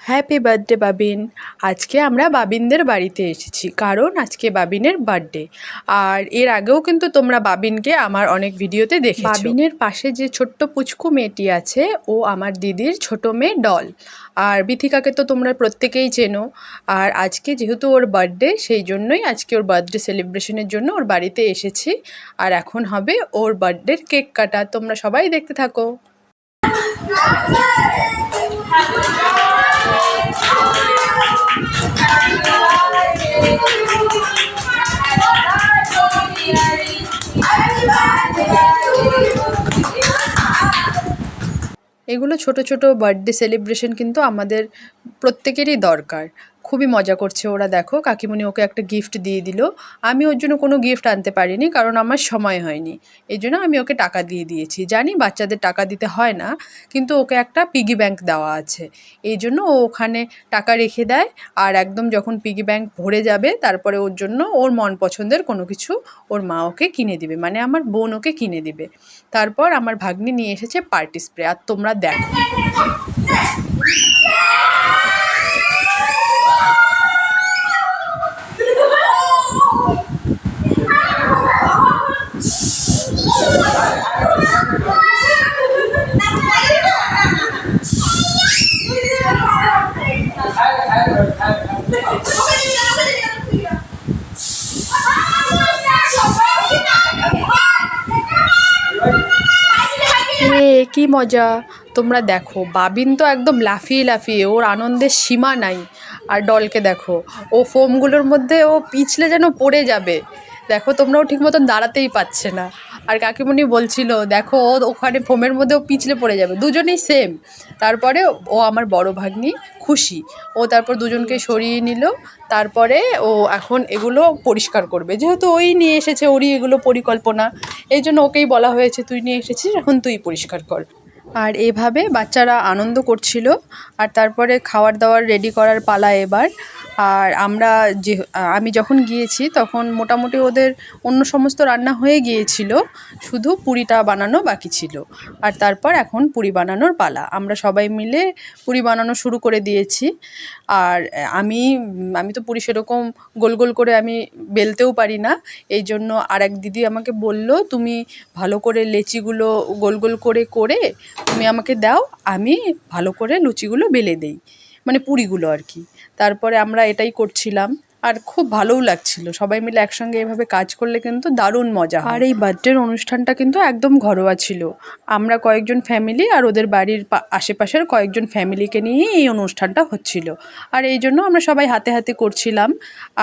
Happy birthday বাবিন। আজকে আমরা বাবিনদের বাড়িতে এসেছি কারণ আজকে বাবিনের বার্থডে। আর এর আগেও কিন্তু তোমরা বাবিনকে আমার অনেক ভিডিওতে দেখেছো। বাবিনের পাশে যে ছোট্ট পুচকু মেয়েটি আছে ও আমার দিদির ছোট মেয়ে ডল। আর বিথিকাকে তো তোমরা প্রত্যেকেই চেনো। আর আজকে যেহেতু ওর বার্থডে সেই জন্যই আজকে ওর বার্থডে সেলিব্রেশনের জন্য ওর বাড়িতে এসেছি। আর এখন হবে ওর বার্থডের কেক কাটা, তোমরা সবাই দেখতে থাকো। এগুলো ছোট ছোট বার্থডে সেলিব্রেশন কিন্তু আমাদের প্রত্যেকেরই দরকার। খুবই মজা করছে ওরা, দেখো কাকিমণি ওকে একটা গিফট দিয়ে দিল। আমি ওর জন্য কোনো গিফট আনতে পারিনি কারণ আমার সময় হয়নি, এই জন্য আমি ওকে টাকা দিয়ে দিয়েছি। জানি বাচ্চাদের টাকা দিতে হয় না, কিন্তু ওকে একটা পিগি ব্যাংক দেওয়া আছে, এই জন্য ও ওখানে টাকা রেখে দেয়। আর একদম যখন পিগি ব্যাংক ভরে যাবে তারপরে ওর জন্য ওর মন পছন্দের কোনো কিছু ওর মা ওকে কিনে দিবে, মানে আমার বোন ওকে কিনে দিবে। তারপর আমার ভাগ্নি নিয়ে এসেছে পার্টি স্প্রে, আর তোমরা দেখো। কি মজা! তোমরা দেখো বাবিন তো একদম লাফিয়ে লাফিয়ে, ওর আনন্দের সীমা নাই। আর ডলকে দেখো, ও ফোমগুলোর মধ্যে ও পিছলে যেন পড়ে যাবে। দেখো তোমরাও ঠিক মতন দাঁড়াতেই পারছে না। আর কাকিমণি বলছিল দেখো ও ওখানে ফোমের মধ্যে ও পিছলে পড়ে যাবে, দুজনেই সেম। তারপরে ও আমার বড় ভাগ্নি খুশি, ও তারপর দুজনকে সরিয়ে নিল। তারপরে ও এখন এগুলো পরিষ্কার করবে, যেহেতু ওই নিয়ে এসেছে, ওরই এগুলো পরিকল্পনা, এই জন্য ওকেই বলা হয়েছে তুই নিয়ে এসেছিস এখন তুই পরিষ্কার কর। আর এভাবে বাচ্চারা আনন্দ করছিল। আর তারপরে খাবার দাবার রেডি করার পালা এবার। আর আমি যখন গিয়েছি তখন মোটামুটি ওদের অন্য সমস্ত রান্না হয়ে গিয়েছিল, শুধু পুরিটা বানানো বাকি ছিল। আর তারপর এখন পুরি বানানোর পালা, আমরা সবাই মিলে পুরি বানানো শুরু করে দিয়েছি। আর আমি তো পুরি সেরকম গোল গোল করে আমি বেলতেও পারি না, এই জন্য আর এক দিদি আমাকে বলল তুমি ভালো করে লেচিগুলো গোল গোল করে করে তুমি আমাকে দাও, আমি ভালো করে লুচিগুলো বেলে দেই, মানে পুরিগুলো আর কি। তারপরে আমরা এটাই করছিলাম, আর খুব ভালোও লাগছিল। সবাই মিলে একসঙ্গে এভাবে কাজ করলে কিন্তু দারুণ মজা হয়। আর এই বার্থডের অনুষ্ঠানটা কিন্তু একদম ঘরোয়া ছিল। আমরা কয়েকজন ফ্যামিলি আর ওদের বাড়ির আশেপাশের কয়েকজন ফ্যামিলিকে নিয়েই এই অনুষ্ঠানটা হচ্ছিল। আর এই জন্য আমরা সবাই হাতে হাতে করছিলাম।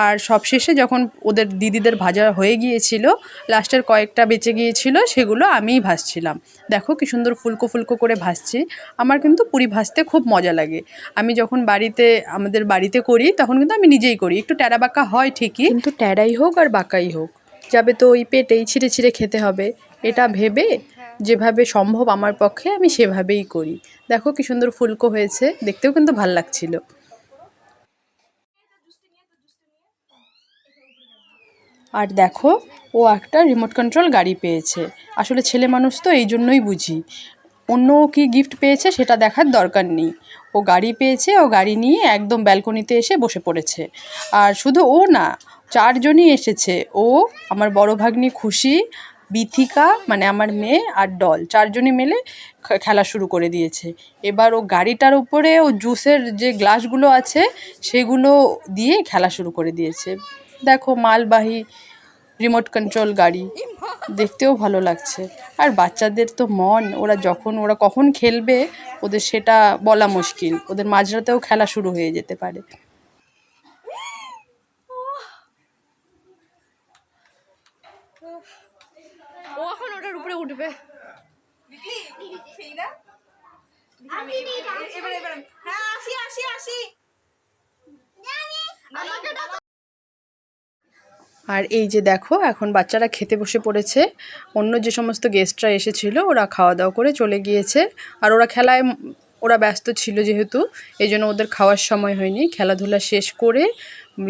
আর সবশেষে যখন ওদের দিদিদের ভাজা হয়ে গিয়েছিল, লাস্টের কয়েকটা বেঁচে গিয়েছিল, সেগুলো আমিই ভাজছিলাম। দেখো কি সুন্দর ফুলকো ফুলকো করে ভাজছি। আমার কিন্তু পুরি ভাজতে খুব মজা লাগে। আমি যখন আমাদের বাড়িতে করি তখন কিন্তু আমি নিজেই করি, একটু ট্যাড়া বাঁকা হয় ঠিকই, কিন্তু ট্যাড়াই হোক আর বাঁকাই হোক যাবে তো ওই পেটেই ছিঁড়ে ছিঁড়ে খেতে হবে, এটা ভেবে যেভাবে সম্ভব আমার পক্ষে আমি সেভাবেই করি। দেখো কি সুন্দর ফুলকো হয়েছে, দেখতেও কিন্তু ভাল লাগছিল। আর দেখো ও একটা রিমোট কন্ট্রোল গাড়ি পেয়েছে। আসলে ছেলে মানুষ তো এই জন্যই বুঝি, অন্য কি গিফট পেয়েছে সেটা দেখার দরকার নেই। ও গাড়ি পেয়েছে, ও গাড়ি নিয়ে একদম ব্যালকনিতে এসে বসে পড়েছে। আর শুধু ও না, চারজনই এসেছে, ও আমার বড় ভাগ্নি খুশি, বিথিকা মানে আমার মেয়ে, আর ডল, চারজনই মিলে খেলা শুরু করে দিয়েছে। এবার ও গাড়িটার উপরে ও জুসের যে গ্লাসগুলো আছে সেগুলো দিয়ে খেলা শুরু করে দিয়েছে। দেখো মালবাহী রিমোট কন্ট্রোল গাড়ি, দেখতেও ভালো লাগছে। আর বাচ্চাদের তো মন, ওরা কখন খেলবে ওদের সেটা বলা মুশকিল, ওদের মাঝরাতেও খেলা শুরু হয়ে যেতে পারে। ও এখন ওটার উপরে উঠবে। আর এই যে দেখো এখন বাচ্চারা খেতে বসে পড়েছে। অন্য যে সমস্ত গেস্টরা এসেছিল ওরা খাওয়া দাওয়া করে চলে গিয়েছে। আর ওরা ব্যস্ত ছিল যেহেতু, এই জন্য ওদের খাওয়ার সময় হয়নি। খেলাধুলা শেষ করে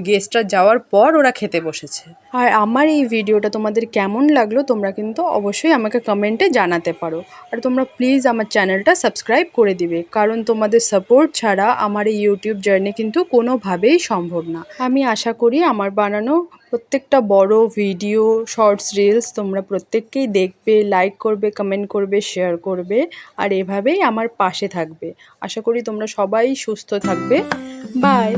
গেস্টরা যাওয়ার পর ওরা খেতে বসেছে। আর আমার এই ভিডিওটা তোমাদের কেমন লাগলো তোমরা কিন্তু অবশ্যই আমাকে কমেন্টে জানাতে পারো। আর তোমরা প্লিজ আমার চ্যানেলটা সাবস্ক্রাইব করে দিবে, কারণ তোমাদের সাপোর্ট ছাড়া আমার এই ইউটিউব জার্নি কিন্তু কোনোভাবেই সম্ভব না। আমি আশা করি আমার বানানো প্রত্যেকটা বড় ভিডিও, শর্টস, রিলস তোমরা প্রত্যেককেই দেখবে, লাইক করবে, কমেন্ট করবে, শেয়ার করবে আর এভাবেই আমার পাশে থাকবে। আশা করি তোমরা সবাই সুস্থ থাকবে। বাই।